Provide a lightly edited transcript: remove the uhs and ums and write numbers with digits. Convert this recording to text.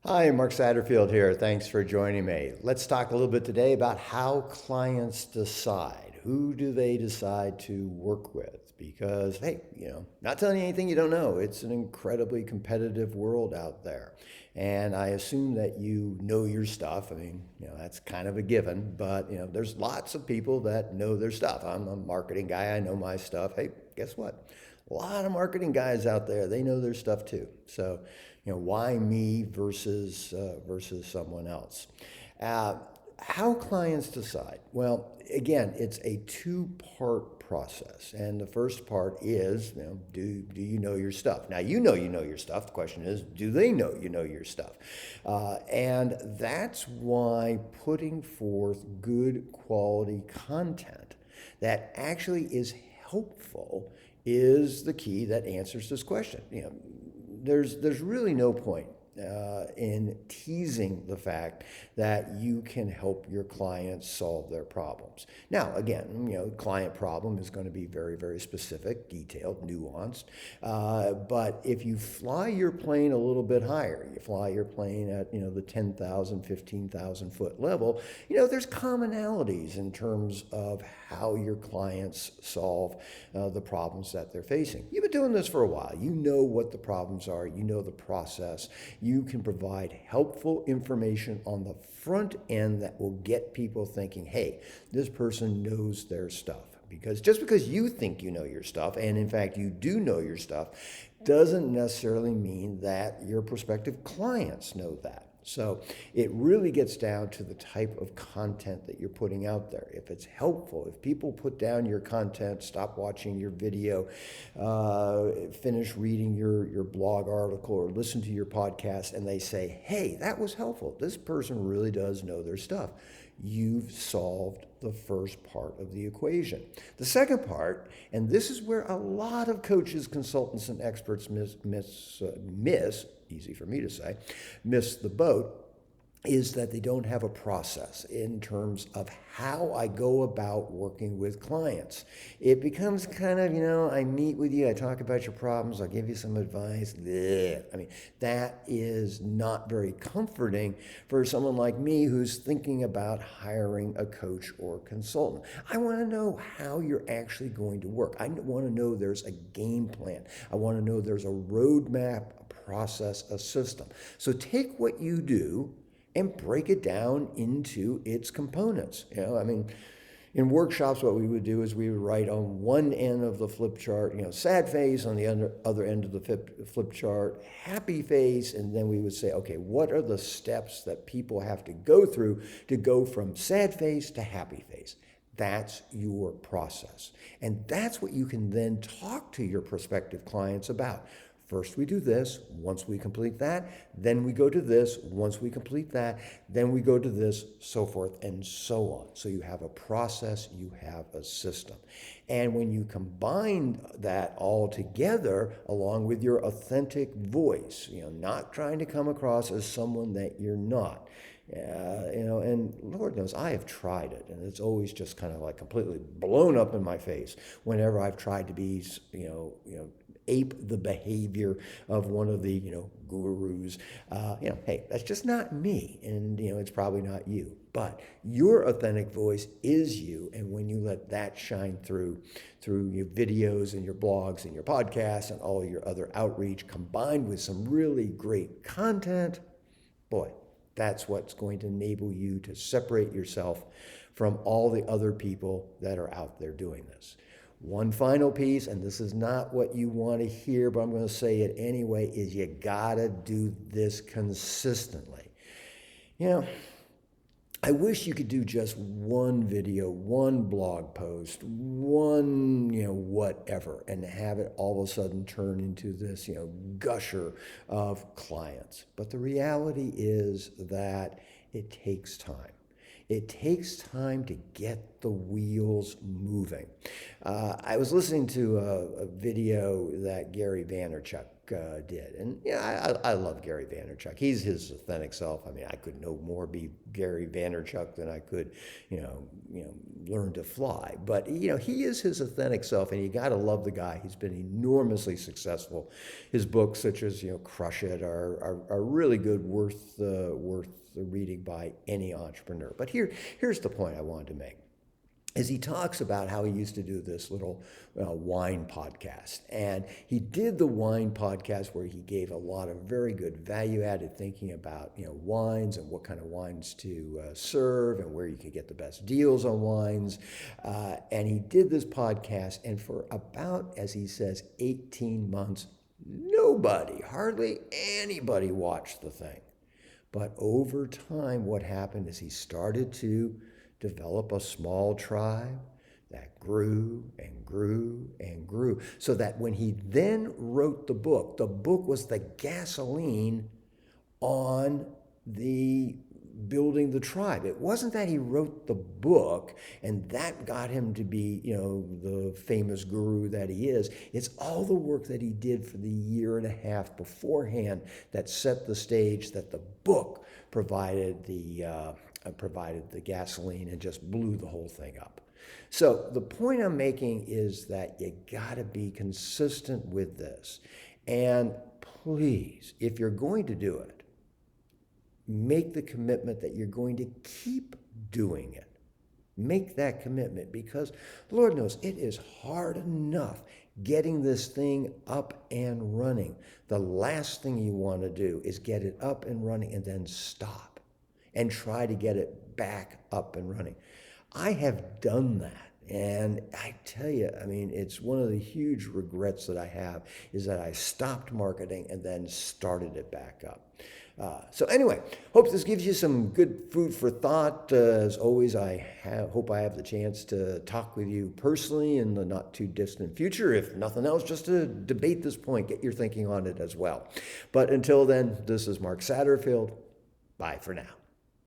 Hi, Mark Satterfield here. Thanks for joining me. Let's talk a little bit today about how clients decide. Who do they decide to work with? Because, hey, not telling you anything you don't know. It's an incredibly competitive world out there. And I assume that you know your stuff. I mean, that's kind of a given, but, there's lots of people that know their stuff. I'm a marketing guy. I know my stuff. Hey, guess what? A lot of marketing guys out there, they know their stuff too. So, why me versus someone else? Uh, how clients decide? Well, again, it's a two-part process, and the first part is, do you know your stuff? Now, you know your stuff. The question is, do they know you know your stuff? And that's why putting forth good quality content that actually is helpful is the key that answers this question. There's really no point in teasing the fact that you can help your clients solve their problems. Now, again, client problem is going to be very, very specific, detailed, nuanced. But if you fly your plane a little bit higher, you fly your plane at, the 10,000, 15,000 foot level, there's commonalities in terms of how your clients solve the problems that they're facing. You've been doing this for a while. You know what the problems are. You know the process. You can provide helpful information on the front end that will get people thinking, hey, this person knows their stuff. Because just because you think you know your stuff, and in fact you do know your stuff, doesn't necessarily mean that your prospective clients know that. So it really gets down to the type of content that you're putting out there. If it's helpful, if people put down your content, stop watching your video, finish reading your blog article or listen to your podcast, and they say, hey, that was helpful. This person really does know their stuff. You've solved the first part of the equation. The second part, and this is where a lot of coaches, consultants, and experts miss, easy for me to say, miss the boat, is that they don't have a process in terms of how I go about working with clients. It becomes kind of, I meet with you, I talk about your problems, I'll give you some advice. Blech. I mean, that is not very comforting for someone like me who's thinking about hiring a coach or consultant. I want to know how you're actually going to work. I want to know there's a game plan. I want to know there's a roadmap, a process, a system. So take what you do and break it down into its components. In workshops, what we would do is we would write on one end of the flip chart, sad face, on the other end of the flip chart, happy face, and then we would say, okay, what are the steps that people have to go through to go from sad face to happy face? That's your process. And that's what you can then talk to your prospective clients about. First we do this, once we complete that, then we go to this, once we complete that, then we go to this, so forth and so on. So you have a process, you have a system. And when you combine that all together along with your authentic voice, not trying to come across as someone that you're not, and Lord knows I have tried it, and it's always just kind of like completely blown up in my face whenever I've tried to be, ape the behavior of one of the, gurus. Hey, that's just not me, and it's probably not you. But your authentic voice is you, and when you let that shine through your videos and your blogs and your podcasts and all your other outreach, combined with some really great content, boy, that's what's going to enable you to separate yourself from all the other people that are out there doing this. One final piece, and this is not what you want to hear, but I'm going to say it anyway, is you gotta do this consistently. I wish you could do just one video, one blog post, one, whatever, and have it all of a sudden turn into this, gusher of clients. But the reality is that it takes time. It takes time to get the wheels moving. I was listening to a video that Gary Vaynerchuk did. And yeah, I love Gary Vaynerchuk. He's his authentic self. I mean, I could no more be Gary Vaynerchuk than I could, learn to fly. But he is his authentic self, and you got to love the guy. He's been enormously successful. His books, such as Crush It, are really good, worth the reading by any entrepreneur. But here's the point I wanted to make. Is he talks about how he used to do this little wine podcast. And he did the wine podcast where he gave a lot of very good value-added thinking about, wines and what kind of wines to serve and where you could get the best deals on wines. And he did this podcast, and for about, as he says, 18 months, hardly anybody watched the thing. But over time, what happened is he started to develop a small tribe that grew and grew and grew. So that when he then wrote the book was the gasoline on the building the tribe. It wasn't that he wrote the book and that got him to be, the famous guru that he is. It's all the work that he did for the year and a half beforehand that set the stage, that the book provided the gasoline and just blew the whole thing up. So the point I'm making is that you got to be consistent with this. And please, if you're going to do it, make the commitment that you're going to keep doing it. Make that commitment, because Lord knows it is hard enough getting this thing up and running. The last thing you want to do is get it up and running and then stop and try to get it back up and running. I have done that. And I tell you, it's one of the huge regrets that I have is that I stopped marketing and then started it back up. So anyway, hope this gives you some good food for thought. As always, I hope I have the chance to talk with you personally in the not too distant future. If nothing else, just to debate this point, get your thinking on it as well. But until then, this is Mark Satterfield. Bye for now.